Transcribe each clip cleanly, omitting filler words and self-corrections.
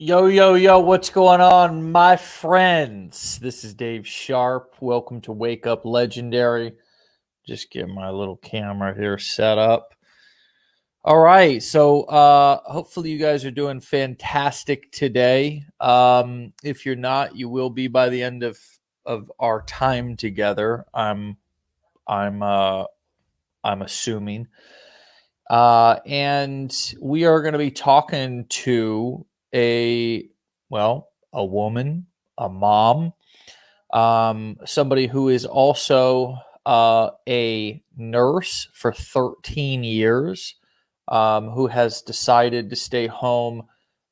Yo, yo, yo, what's going on, my friends? This is Dave Sharp. Welcome to Wake Up Legendary. Just get my little camera here set up. All right, so hopefully you guys are doing fantastic today. If you're not, you will be by the end of our time together. I'm I'm assuming. And we are going to be talking to a a woman, a mom, somebody who is also a nurse for 13 years, who has decided to stay home,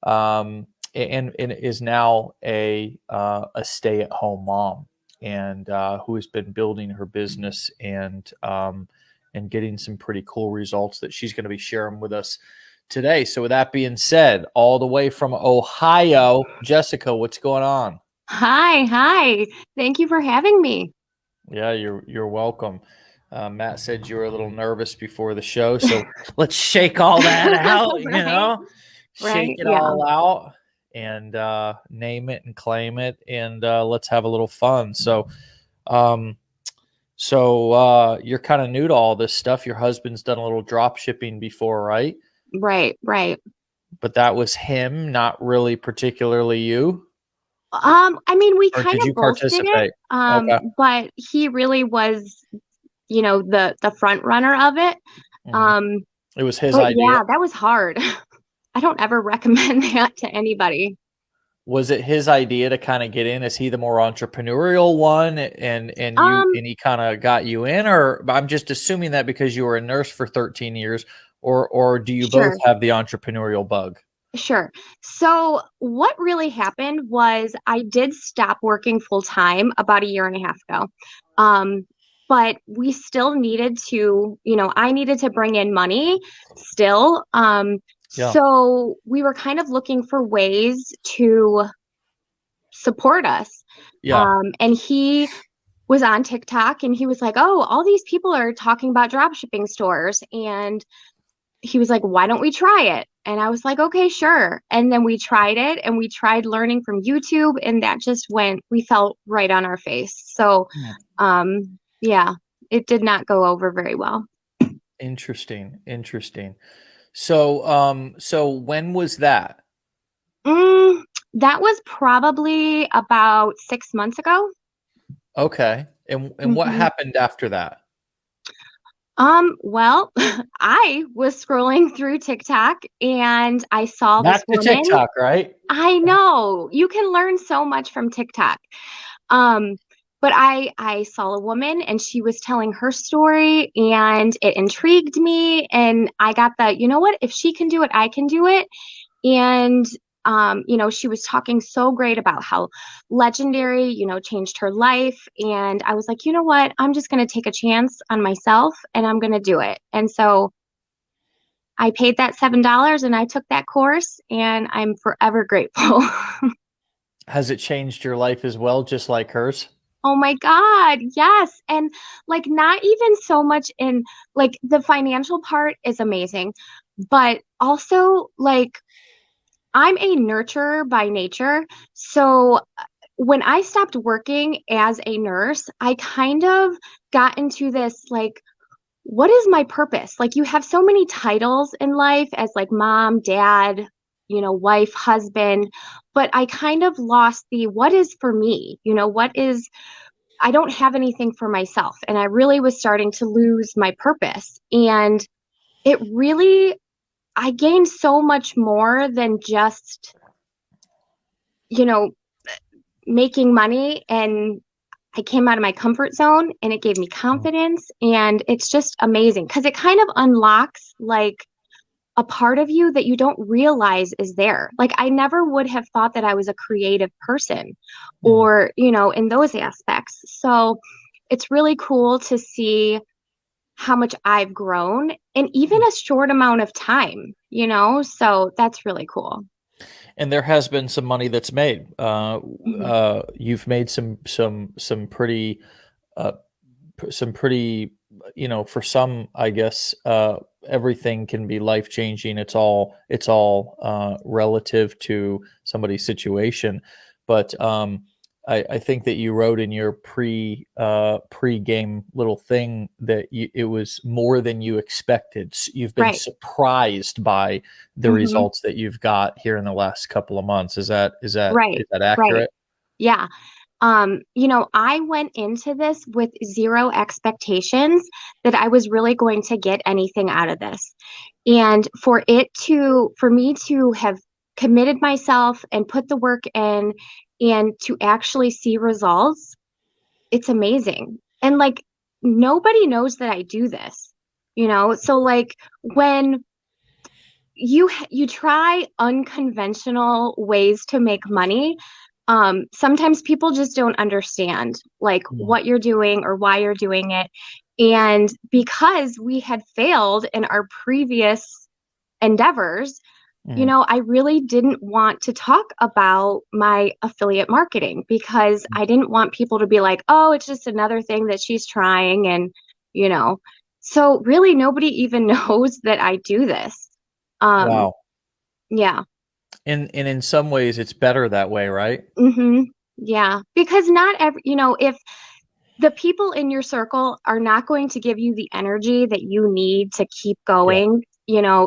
and is now a stay-at-home mom, and who has been building her business and getting some pretty cool results that she's going to be sharing with us today. So with that being said, all the way from Ohio, Jessica, what's going on? Hi. Thank you for having me. Yeah, you're welcome. Matt said you were a little nervous before the show, so let's shake all that out, Right? shake Right? it Yeah. all out and name it and claim it, and let's have a little fun. Um, you're kind of new to all this stuff. Your husband's done a little drop shipping before, right? Right. But that was him, not really particularly you. I mean, we Or kind did of you both did it. participate? Okay. But he really was, the front runner of it. Mhm. Um, It was his but idea. yeah, that was hard. I don't ever recommend that to anybody. Was it his idea to kind of get in? Is he the more entrepreneurial one, and Um, he kind of got you in? Or I'm just assuming that because you were a nurse for 13 years, or do you both sure. have the entrepreneurial bug? Sure. So, what really happened was I did stop working full time about a year and a half ago. Um, but we still needed to, I needed to bring in money still. Yeah. So we were kind of looking for ways to support us. Yeah. And he was on TikTok and he was like, "Oh, all these people are talking about drop shipping stores." And he was like, "Why don't we try it?" And I was like, "Okay, sure." And then we tried it and we tried learning from YouTube, and that just we fell right on our face. So, Hmm. yeah, it did not go over very well. Interesting. So when was that? Mm, that was probably about 6 months ago. Okay. And what hmm happened after that? well, I was scrolling through TikTok and I saw this Back to woman. TikTok, right? I know you can learn so much from TikTok. Um, but I saw a woman and she was telling her story and it intrigued me and I got that, you know what, if she can do it, I can do it. And she was talking so great about how legendary, changed her life. And I was like, you know what, I'm just gonna take a chance on myself and I'm gonna do it. And so I paid that $7 and I took that course and I'm forever grateful. Has it changed your life as well, just like hers? Oh my God, yes. And like, not even so much in like the financial part is amazing, but also like, I'm a nurturer by nature. So when I stopped working as a nurse, I kind of got into this like, what is my purpose? Like, you have so many titles in life as like mom, dad, wife, husband, but I kind of lost the what is for me, what is I don't have anything for myself. And I really was starting to lose my purpose. And it really, I gained so much more than just, you know, making money. And I came out of my comfort zone and it gave me Mm. confidence. And it's just amazing because it kind of unlocks like a part of you that you don't realize is there. Like, I never would have thought that I was a creative person Mhm. or, in those aspects. So it's really cool to see how much I've grown in even a short amount of time, So that's really cool. And there has been some money that's made. Mhm. You've made some pretty uh, some pretty for some, I guess, everything can be life changing. It's all relative to somebody's situation. But I think that you wrote in your pre-game little thing that it was more than you expected. You've been Right. surprised by the Hmm. results that you've got here in the last couple of months. Is Right. that Right. accurate? Yeah. I went into this with zero expectations that I was really going to get anything out of this. And for me to have committed myself and put the work in and to actually see results, it's amazing. And like nobody knows that I do this, you know? So like when you try unconventional ways to make money, sometimes people just don't understand like Mm, what you're doing or why you're doing it. And because we had failed in our previous endeavors, mm, I really didn't want to talk about my affiliate marketing because mm. I didn't want people to be like, oh, it's just another thing that she's trying. And, you know, so really nobody even knows that I do this. Um, Wow. yeah. And in some ways, it's better that way, right? Hmm. Yeah. Because not every, if the people in your circle are not going to give you the energy that you need to keep Yeah. going,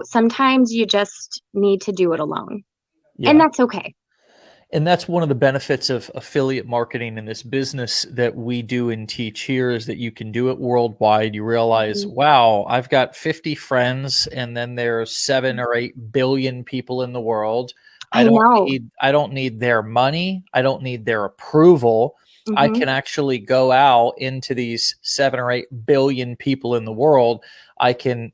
sometimes you just need to do it alone. And Yeah. that's okay. And that's one of the benefits of affiliate marketing in this business that we do and teach here is that you can do it worldwide. You realize, Mhm. wow, I've got 50 friends and then there's 7 or 8 billion people in the world. I know. I don't need their money. I don't need their approval. I Hmm. can actually go out into these 7 or 8 billion people in the world. I can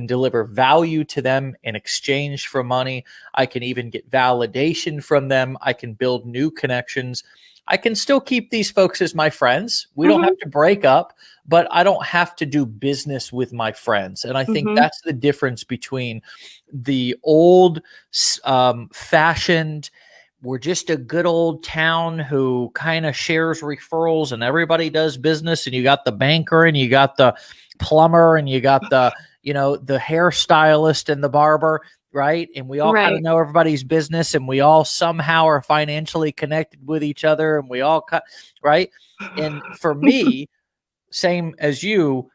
deliver value to them in exchange for money. I can even get validation from them. I can build new connections. I can still keep these folks as my friends. We don't Hmm. have to break up, but I don't have to do business with my friends. And I think Hmm. that's the difference between the old fashioned, we're just a good old town who kind of shares referrals and everybody does business. And you got the banker and you got the plumber and you got the hairstylist and the barber, right? And we all kind of Right. know everybody's business and we all somehow are financially connected with each other and we all cut, right? And for me, same as you,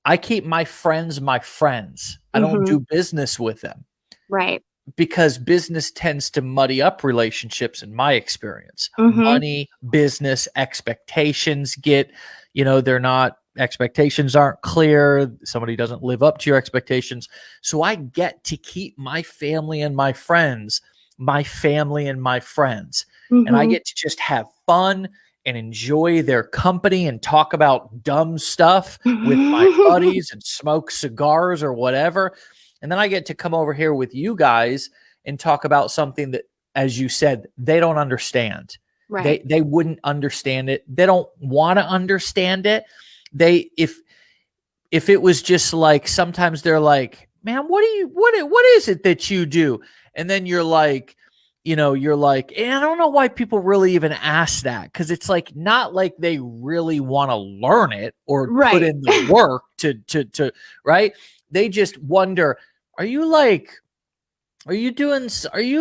I keep my friends my friends. I don't Hmm. do business with them Right. because business tends to muddy up relationships in my experience. Hmm. Money, business, expectations they're not expectations aren't clear, somebody doesn't live up to your expectations. So I get to keep my family and my friends, my family and my friends. And I Hmm. get to just have fun and enjoy their company and talk about dumb stuff with my buddies and smoke cigars or whatever. And then I get to come over here with you guys and talk about something that, as you said, they don't understand. Right. They wouldn't understand it. They don't want to understand it. They if it was just like sometimes they're like, man, what is it that you do? And then you're like, I don't know why people really even ask that because it's like not like they really want to learn it or put Right. in the work to right. They just wonder, are you like are you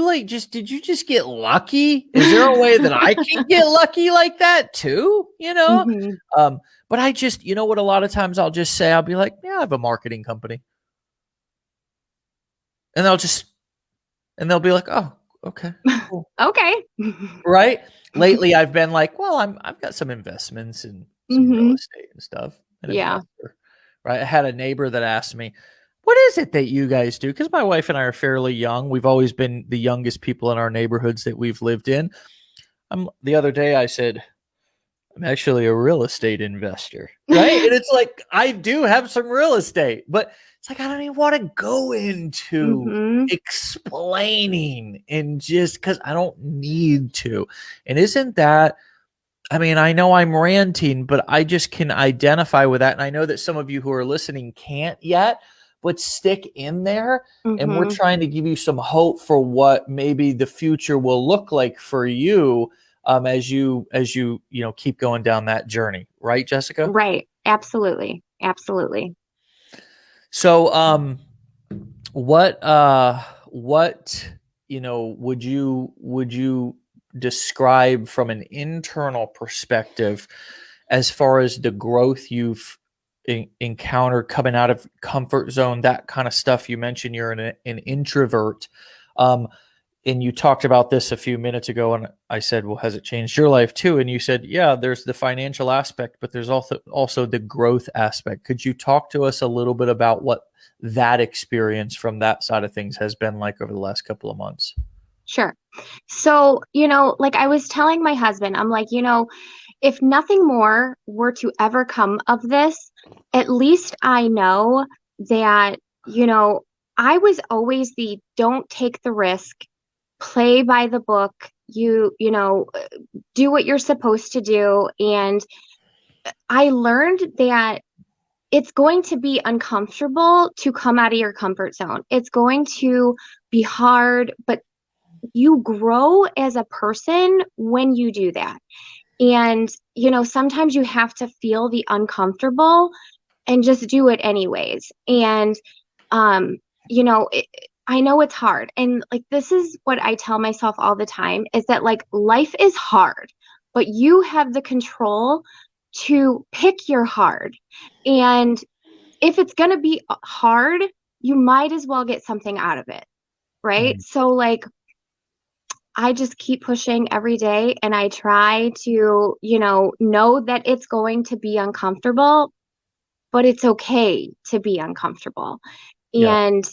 like just did you just get lucky? Is there a way that I can get lucky like that too? Hmm. Um, but I just, what, a lot of times I'll just say, I'll be like, yeah, I have a marketing company. And they'll be like, oh, okay, cool. Okay. Right. Lately I've been like, well, I've got some investments and some real Hmm. estate and stuff, an Yeah. investor. Right. I had a neighbor that asked me, what is it that you guys do? Because my wife and I are fairly young. We've always been the youngest people in our neighborhoods that we've lived in. The other day I said, I'm actually a real estate investor, right? And it's like I do have some real estate, but it's like I don't even want to go into Hmm. explaining and just because I don't need to. And isn't that, I mean, I know I'm ranting, but I just can identify with that. And I know that some of you who are listening can't yet, but stick in there. And we're Hmm. trying to give you some hope for what maybe the future will look like for you as you keep going down that journey, right, Jessica? Right. Absolutely. Absolutely. So, what, would you describe from an internal perspective as far as the growth you've encountered coming out of comfort zone, that kind of stuff? You mentioned you're an introvert. Um, and you talked about this a few minutes ago, and I said, well, has it changed your life too? And you said, yeah, there's the financial aspect, but there's also the growth aspect. Could you talk to us a little bit about what that experience from that side of things has been like over the last couple of months? Sure. So, like I was telling my husband, I'm like, if nothing more were to ever come of this, at least I know that, I was always the don't take the risk, play by the book, do what you're supposed to do. And I learned that it's going to be uncomfortable to come out of your comfort zone. It's going to be hard, but you grow as a person when you do that. And, sometimes you have to feel the uncomfortable and just do it anyways. And, um, you know, it, I know it's hard. And like, this is what I tell myself all the time is that like life is hard, but you have the control to pick your hard. And if it's going to be hard, you might as well get something out of it. Right. Mm, So, like, I just keep pushing every day and I try to, know that it's going to be uncomfortable, but it's okay to be uncomfortable. yeah. And,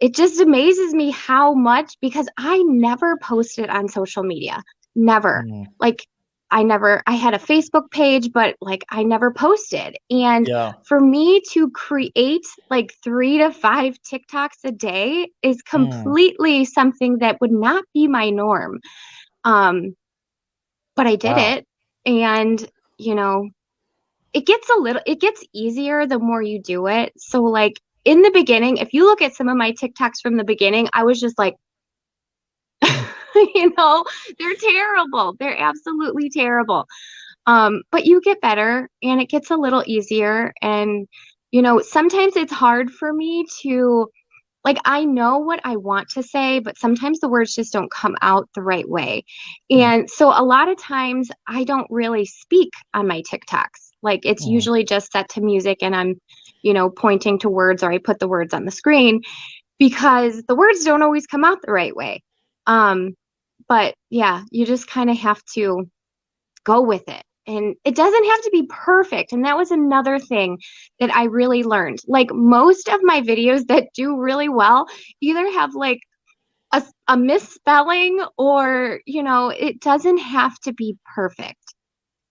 it just amazes me how much because I never posted on social media. Never. Mm, Like, I had a Facebook page, but like I never posted. And yeah. for me to create like 3 to 5 TikToks a day is Mm, completely something that would not be my norm. Um, but I did wow. it. And, you know, it gets easier the more you do it. So like in the beginning, if you look at some of my TikToks from the beginning, I was just like, you know, they're terrible. They're absolutely terrible. But you get better and it gets a little easier. And, sometimes it's hard for me to like I know what I want to say, but sometimes the words just don't come out the right way. Mm, And so a lot of times I don't really speak on my TikToks. Like it's mm, usually just set to music and I'm, pointing to words or I put the words on the screen because the words don't always come out the right way. Um, but yeah, you just kind of have to go with it. And it doesn't have to be perfect. And that was another thing that I really learned. Like most of my videos that do really well either have like a misspelling or, it doesn't have to be perfect.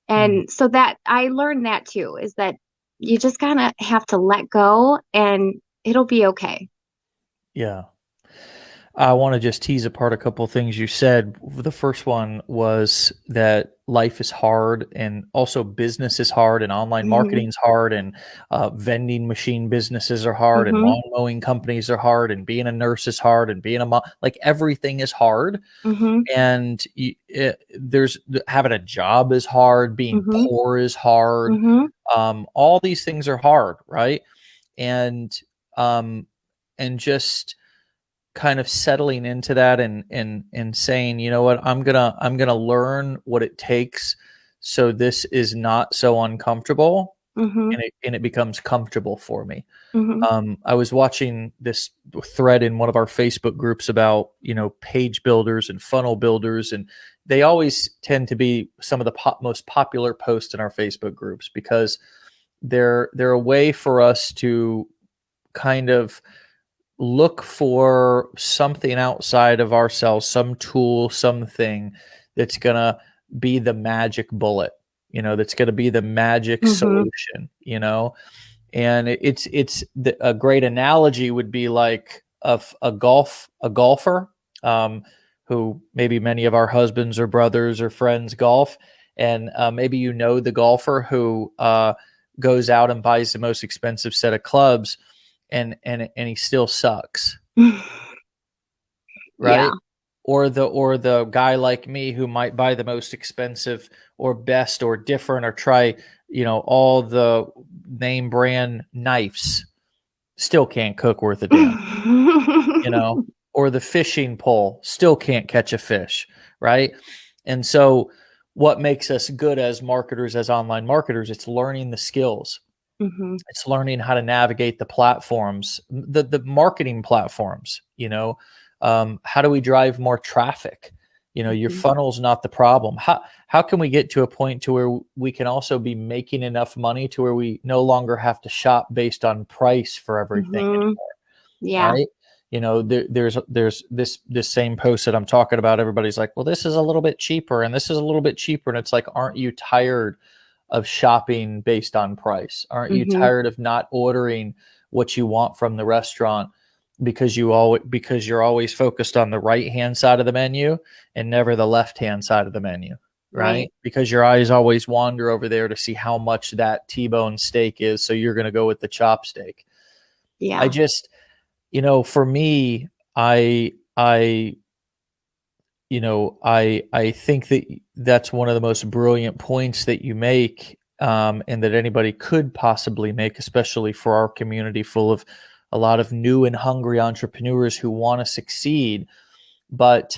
mm, And so that I learned that too, is that you just kind of have to let go and it'll be okay. yeah. I want to just tease apart a couple of things you said. The first one was that life is hard, and also business is hard, and online Hmm. marketing is hard, and vending machine businesses are hard, and Hmm. lawn mowing companies are hard, and being a nurse is hard, and being a mom, like everything is hard. Hmm. And there's having a job is hard, being Hmm. poor is hard. Hmm. All these things are hard, right? And um, and just kind of settling into that, and saying, you know what, I'm gonna learn what it takes so this is not so uncomfortable, Hmm. and it becomes comfortable for me. Hmm. I was watching this thread in one of our Facebook groups about, page builders and funnel builders, and they always tend to be some of the most popular posts in our Facebook groups because they're a way for us to kind of look for something outside of ourselves, some tool, something that's going to be the magic bullet, that's going to be the magic Hmm. solution, and a great analogy would be like a golfer, um, who maybe many of our husbands or brothers or friends golf, and maybe the golfer who goes out and buys the most expensive set of clubs, and he still sucks, Yeah. right? Or the guy like me who might buy the most expensive or best or different or try all the name brand knives still can't cook worth a damn, you know, or the fishing pole still can't catch a fish, right? And so, what makes us good as marketers, as online marketers, it's learning the skills. Mhm. It's learning how to navigate the platforms, the marketing platforms. How do we drive more traffic? Your Mhm. funnel's not the problem. How can we get to a point to where we can also be making enough money to where we no longer have to shop based on price for everything Mhm. anymore, Yeah. right? There's this same post that I'm talking about. Everybody's like, well, this is a little bit cheaper and this is a little bit cheaper, and it's like, aren't you tired of shopping based on price? Aren't you Mhm. tired of not ordering what you want from the restaurant because you're always focused on the right hand side of the menu and never the left hand side of the menu, right? Right. Because your eyes always wander over there to see how much that T-bone steak is, so you're going to go with the chopstick. I Yeah. just, for me, I I think that that's one of the most brilliant points that you make, and that anybody could possibly make, especially for our community full of a lot of new and hungry entrepreneurs who want to succeed, but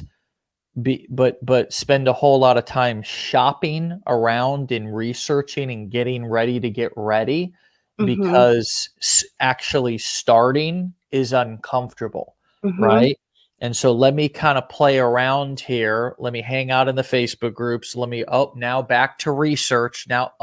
spend a whole lot of time shopping around and researching and getting ready to get ready, Mhm. because actually starting is uncomfortable, Mhm. right? And so let me kind of play around here. Let me hang out in the Facebook groups. Let me now back to research. Now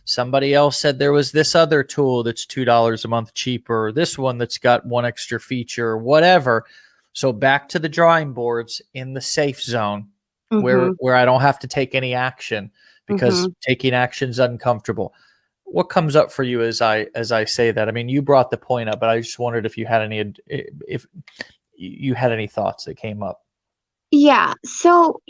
somebody else said there was this other tool that's $2 a month cheaper, this one that's got one extra feature, whatever. So back to the drawing boards in the safe zone, where Mhm. I don't have to take any action, because Mhm. taking action is uncomfortable. What comes up for you as I say that? I mean, you brought the point up, but I just wondered if you had any thoughts that came up. Yeah. So,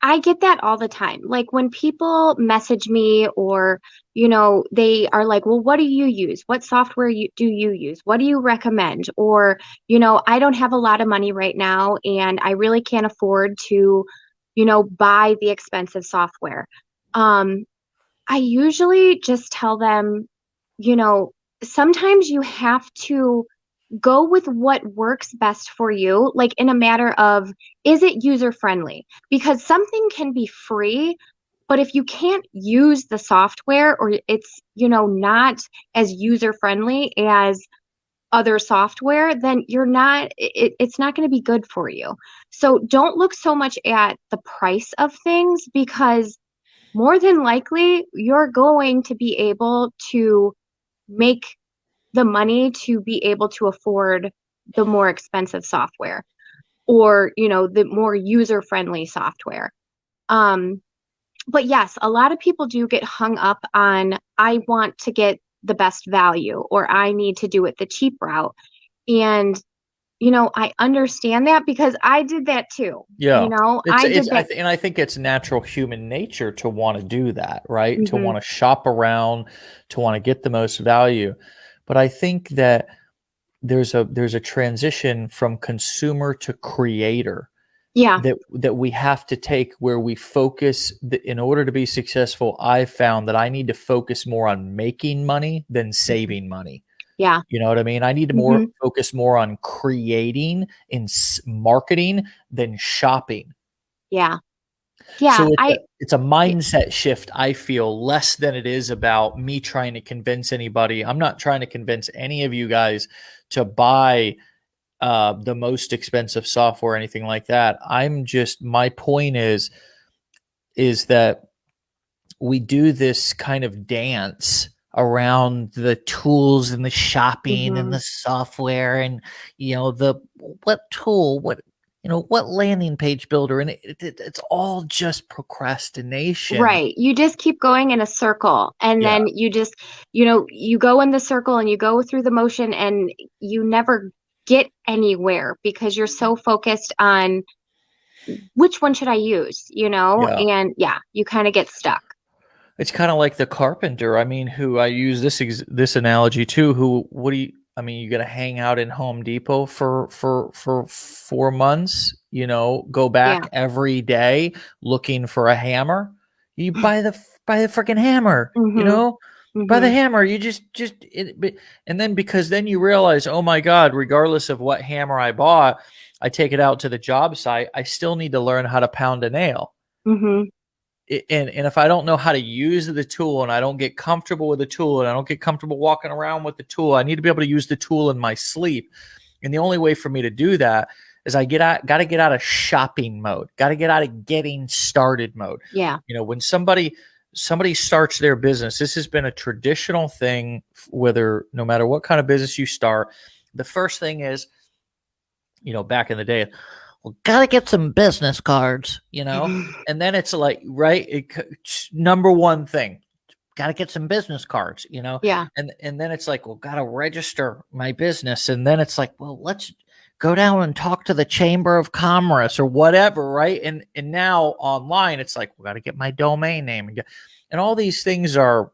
I get that all the time. Like when people message me or, they are like, well, what do you use? What software do you use? What do you recommend? Or, I don't have a lot of money right now and I really can't afford to, buy the expensive software. Um, I usually just tell them, you know, sometimes you have to go with what works best for you, like in a matter of, is it user friendly? Because something can be free, but if you can't use the software or it's, not as user friendly as other software, then it's not going to be good for you. So don't look so much at the price of things because more than likely you're going to be able to make the money to be able to afford the more expensive software or, the more user-friendly software. Um, but yes, a lot of people do get hung up on, I want to get the best value or I need to do it the cheap route. And, I understand that because I did that too. Yeah. It's I it's did that. and I think it's natural human nature to want to do that, right? To Hmm. want to shop around, to want to get the most value. But I think that there's a transition from consumer to creator Yeah. that we have to take, where we focus in order to be successful. I found that I need to focus more on making money than saving money. Yeah. You know what I mean? I need to Hmm. focus more on creating and marketing than shopping. Yeah. Yeah. So it's a mindset shift, I feel, less than it is about me trying to convince anybody. I'm not trying to convince any of you guys to buy the most expensive software or anything like that. My point is that we do this kind of dance around the tools and the shopping and Hmm. the software, and the what tool, what landing page builder, and it's all just procrastination. Right. You just keep going in a circle and Yeah. then you just, you go in the circle and you go through the motion and you never get anywhere because you're so focused on which one should I use, Yeah. and yeah, you kind of get stuck. It's kind of like the carpenter. I mean, who I use this analogy too. Who what do you? I mean, you got to hang out in Home Depot for 4 months. Go Yeah. back every day looking for a hammer. You buy by the freaking hammer, Mhm. by the Mhm. hammer. You and then because then you realize, oh my God, regardless of what hammer I bought, I take it out to the job site. I still need to learn how to pound a nail. Mhm. And if I don't know how to use the tool and I don't get comfortable with the tool and I don't get comfortable walking around with the tool, I need to be able to use the tool in my sleep. And the only way for me to do that is I got to get out of shopping mode, got to get out of getting started mode. Yeah. When somebody starts their business, this has been a traditional thing, whether no matter what kind of business you start, the first thing is, back in the day, well, gotta get some business cards, and then it's like, right, number one thing, gotta get some business cards, Yeah. and then it's like, well, gotta register my business, and then it's like, well, let's go down and talk to the Chamber of Commerce or whatever, right? And now online, it's like, we gotta get my domain name, and all these things are,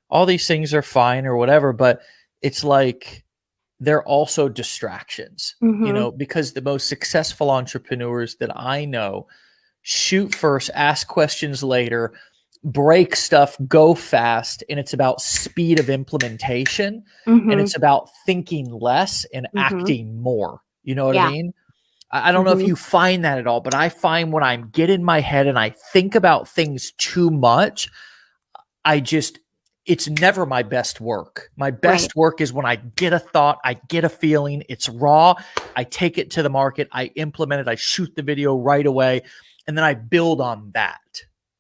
all these things are fine or whatever, but it's like they're also distractions, Mhm. because the most successful entrepreneurs that I know shoot first, ask questions later, break stuff, go fast, and it's about speed of implementation, and Mhm. it's about thinking less and Mhm. acting more. You know what I Yeah. mean? I don't know if Mhm. you find that at all, but I find when I get in my head and I think about things too much, I just it's never my best work. My Right. best work is when I get a thought, I get a feeling, it's raw, I take it to the market, I implement it, I shoot the video right away, and then I build on that.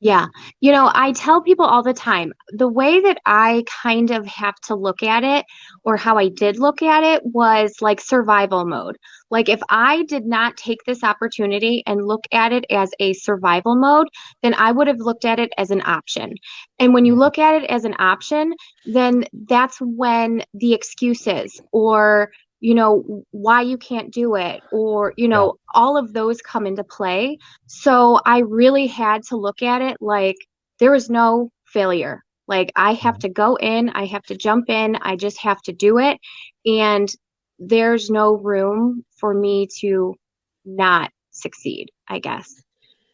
Yeah. I tell people all the time, the way that I kind of have to look at it, or how I did look at it, was like survival mode. Like, if I did not take this opportunity and look at it as a survival mode, then I would have looked at it as an option. And when you Mm, look at it as an option, then that's when the excuses, or why you can't do it, or yeah. all of those come into play. So I really had to look at it like there was no failure. Like, I have Mm. to go in, I have to jump in, I just have to do it. And there's no room for me to not succeed, I guess.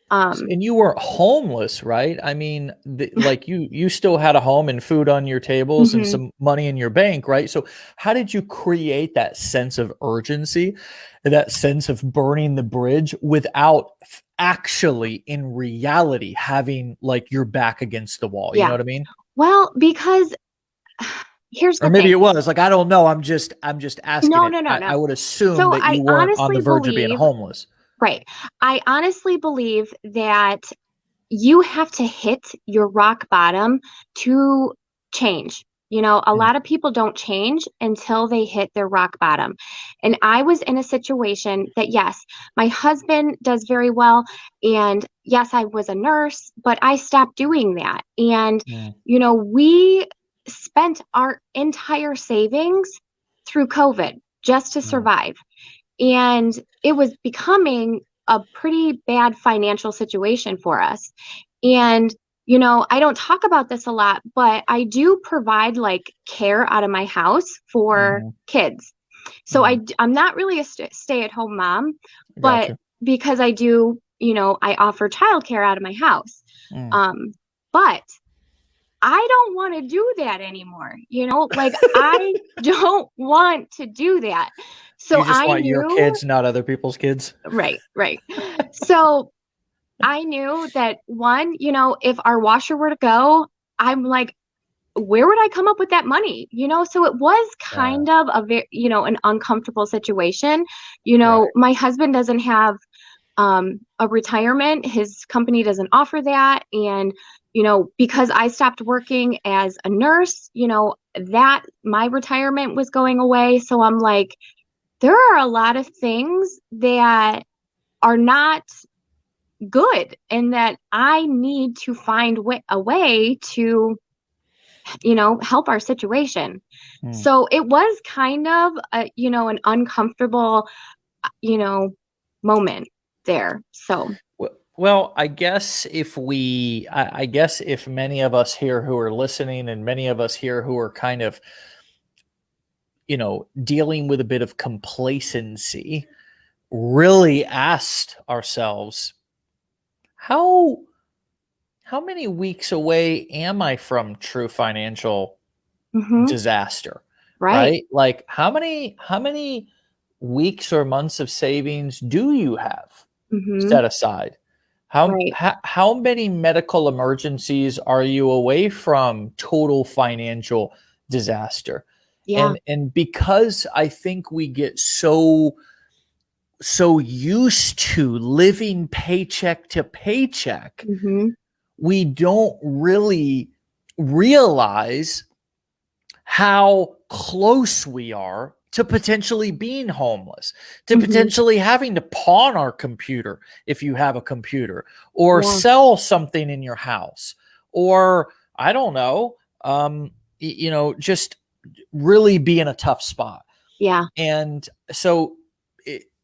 Um, And you weren't homeless, right? I mean, like you still had a home and food on your tables and mhm. some money in your bank, right? So how did you create that sense of urgency, that sense of burning the bridge without actually in reality having like your back against the wall? You know Yeah. what I mean? Well, because here's Or the maybe thing. it was like, I don't know. I'm just asking No, it. no, no, I no. would assume So that I you weren't on the honestly verge of being believe, homeless. right. I honestly believe that you have to hit your rock bottom to change. A Mm, lot of people don't change until they hit their rock bottom. And I was in a situation that, yes, my husband does very well. And yes, I was a nurse, but I stopped doing that. And, mm, we spent our entire savings through COVID just to mm, survive. And it was becoming a pretty bad financial situation for us. And, I don't talk about this a lot, but I do provide like care out of my house for mhm, kids. So mm. I'm not really a stay-at-home mom, but Gotcha. because I do, I offer childcare out of my house. Mm. Um, but I don't want to do that anymore. Like, I don't want to do that. So You just I want your knew, kids, not other people's kids? right, right. So I knew that, one, if our washer were to go, I'm like, where would I come up with that money? So it was Yeah, kind of a very, an uncomfortable situation. right. My husband doesn't have a retirement. His company doesn't offer that. And, because I stopped working as a nurse, that my retirement was going away. So I'm like, there are a lot of things that are not good and that I need to find a way to, help our situation. Mm. So it was kind of an uncomfortable, you know, moment there. So, Well, I guess if many of us here who are listening and many of us here who are kind of, dealing with a bit of complacency, really asked ourselves, how how many weeks away am I from true financial Mm-hmm. disaster, Right. right? Like how many weeks or months of savings do you have Mm-hmm. set aside? How Right. how, how many medical emergencies are you away from total financial disaster? Yeah. And because I think we get so used to living paycheck to paycheck, Mm-hmm. we don't really realize how close we are to potentially being homeless, to Mm-hmm. potentially having to pawn our computer if you have a computer, or Yeah. sell something in your house, or I don't know, just really be in a tough spot. Yeah. And so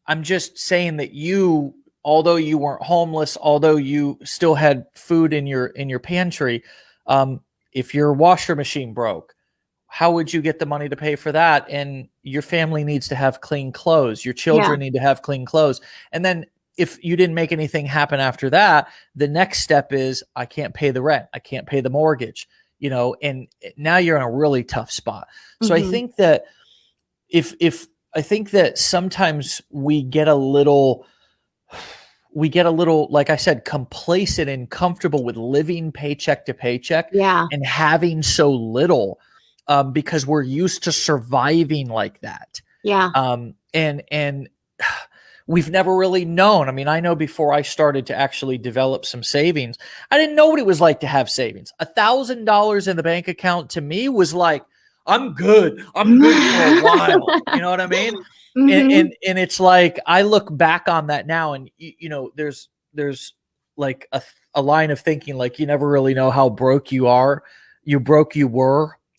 I'm just saying that you, although you weren't homeless, although you still had food in your pantry, um, if your washer machine broke, how would you get the money to pay for that? And your family needs to have clean clothes. Your Yeah. children need to have clean clothes. And then if you didn't make anything happen after that, the next step is I can't pay the rent. I can't pay the mortgage, and now you're in a really tough spot. So I Mm-hmm. think that if I think that sometimes we get a little, like I said, complacent and comfortable with living paycheck to paycheck Yeah. and having so little, because we're used to surviving like that. Yeah. And we've never really known. I mean, I know before I started to actually develop some savings, I didn't know what it was like to have savings. $1,000 in the bank account to me was like, I'm good. I'm good for a while. You know what I mean? and Mm-hmm. and and it's like I look back on that now, and there's like a line of thinking, like you never really know how broke you were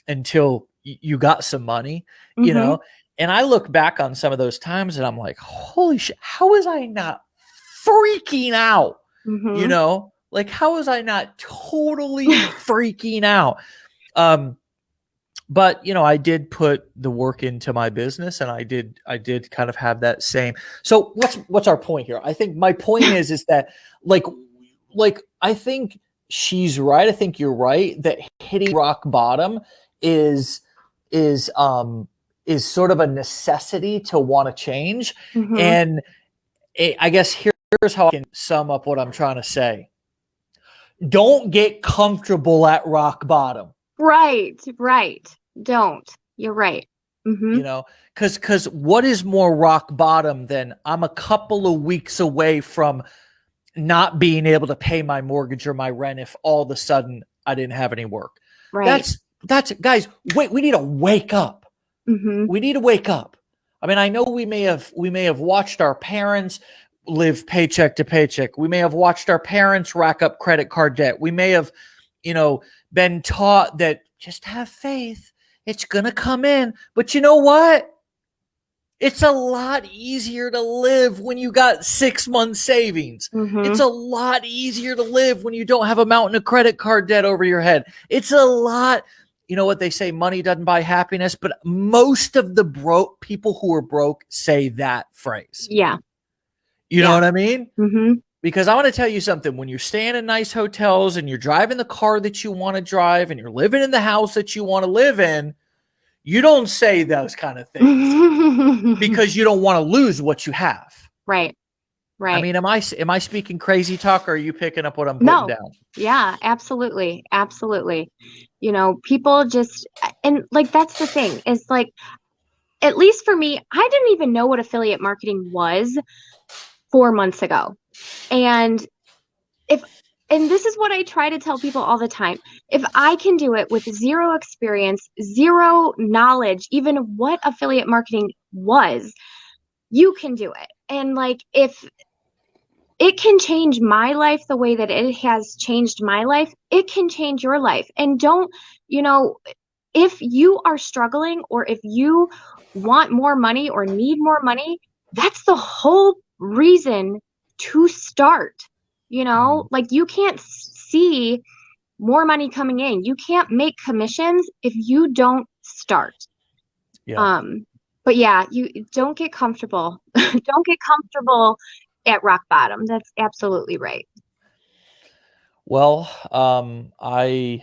until you got some money, you Mm-hmm. know. And I look back on some of those times and I'm like, holy shit, how was I not freaking out? Mm-hmm. Like how was I not totally freaking out? um but I did put the work into my business, and I did kind of have that same. So what's our point here? I think my point is that, like I think she's right. I think you're right that hitting rock bottom is is um is sort of a necessity to want to change. Mm-hmm. And I guess here's how I can sum up what I'm trying to say. Don't get comfortable at rock bottom. Right. Right. Don't. You're right. Mm-hmm. you know because what is more rock bottom than I'm a couple of weeks away from not being able to pay my mortgage or my rent if all of a sudden I didn't have any work? Right. That's guys, wait, we need to wake up. Mm-hmm. We need to wake up. I mean, I know we may have watched our parents live paycheck to paycheck. We may have watched our parents rack up credit card debt. We may have, been taught that just have faith. It's going to come in. But you know what? It's a lot easier to live when you got 6 months savings. It's Mm-hmm. a lot easier to live when you don't have a mountain of credit card debt over your head. It's a lot, you know what they say, money doesn't buy happiness, but most of the broke people who are broke say that phrase. Yeah. You know Yeah. what I mean? Mm-hmm. Because I want to tell you something. When you're staying in nice hotels and you're driving the car that you want to drive and you're living in the house that you want to live in, you don't say those kind of things because you don't want to lose what you have. Right. I Right. mean, am I speaking crazy talk, or are you picking up what I'm putting No. down? Yeah, absolutely. Absolutely. People just, and like, that's the thing is like, at least for me, I didn't even know what affiliate marketing was 4 months ago. And if, and this is what I try to tell people all the time. If I can do it with zero experience, zero knowledge, even what affiliate marketing was, you can do it. And like, if it can change my life the way that it has changed my life, it can change your life. And don't, you know, if you are struggling or if you want more money or need more money, that's the whole reason to start. Mm, Like you can't see more money coming in. You can't make commissions if you don't start. yeah. Um, but yeah, you don't get comfortable. Don't get comfortable at rock bottom. That's absolutely right. Well, I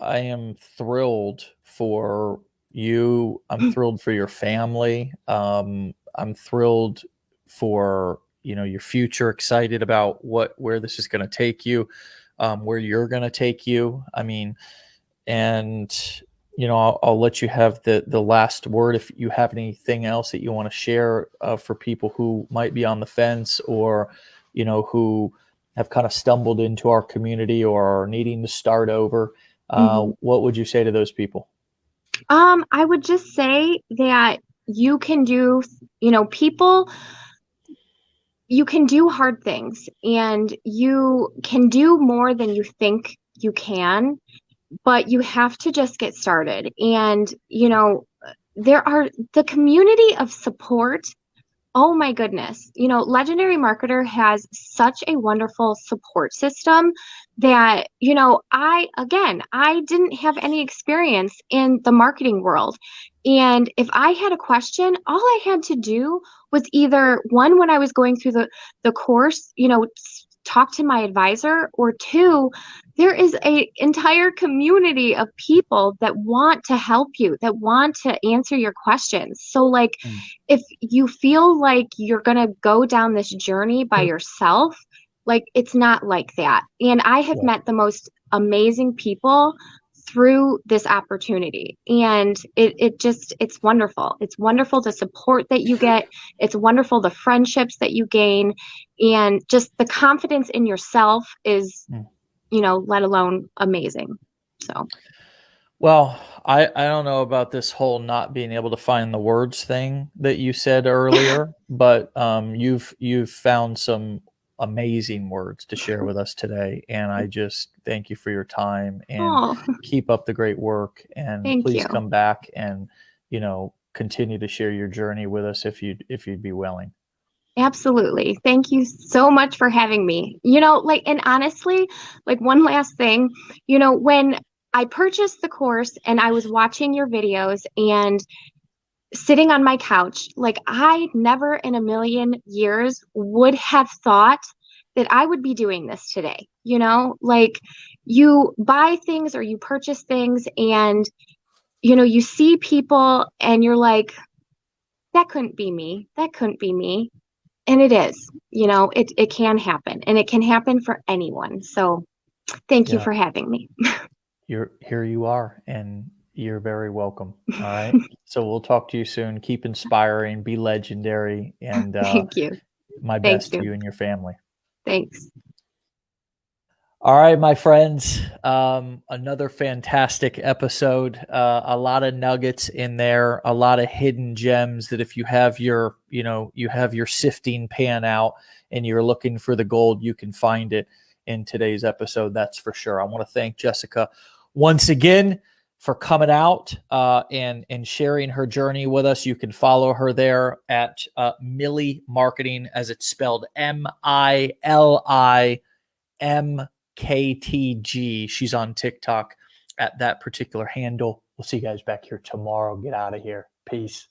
am thrilled for you. I'm thrilled for your family. I'm thrilled for your future. Excited about where this is going to take you, where you're going to take you. I mean, and I'll let you have the last word if you have anything else that you want to share for people who might be on the fence, or who have kind of stumbled into our community or are needing to start over. Mhm. What would you say to those people? I would just say that you can do, people, you can do hard things and you can do more than you think you can, but you have to just get started. And, there are the community of support. Oh my goodness. Legendary Marketer has such a wonderful support system that, I didn't have any experience in the marketing world. And if I had a question, all I had to do was either one, when I was going through the course, talk to my advisor, or two, there is a entire community of people that want to help you, that want to answer your questions. So like, Mm. if you feel like you're going to go down this journey by yourself, like it's not like that. And I have Yeah. met the most amazing people through this opportunity. And it's wonderful. It's wonderful the support that you get. It's wonderful the friendships that you gain. And just the confidence in yourself is, Mm. let alone amazing. So, Well, I don't know about this whole not being able to find the words thing that you said earlier, but you've found some amazing words to share with us today, and I just thank you for your time and oh, keep up the great work. And thank please you. come back and continue to share your journey with us if you'd be willing. Absolutely. Thank you so much for having me. And honestly, like one last thing, when I purchased the course and I was watching your videos and sitting on my couch, like I never in a million years would have thought that I would be doing this today. Like you buy things or you purchase things and, you see people and you're like, that couldn't be me. That couldn't be me. And it is, it can happen and it can happen for anyone. So thank you Yeah, for having me. you're here. You are, and you're very welcome. All right. So we'll talk to you soon. Keep inspiring, be legendary, and Thank you. my Thank best to you. you and your family. Thanks. All right, my friends. Another fantastic episode. A lot of nuggets in there, a lot of hidden gems that if you have your sifting pan out and you're looking for the gold, you can find it in today's episode. That's for sure. I want to thank Jessica once again for coming out and sharing her journey with us. You can follow her there at Millie Marketing, as it's spelled MILIMKTG. She's on TikTok at that particular handle. We'll see you guys back here tomorrow. Get out of here. Peace.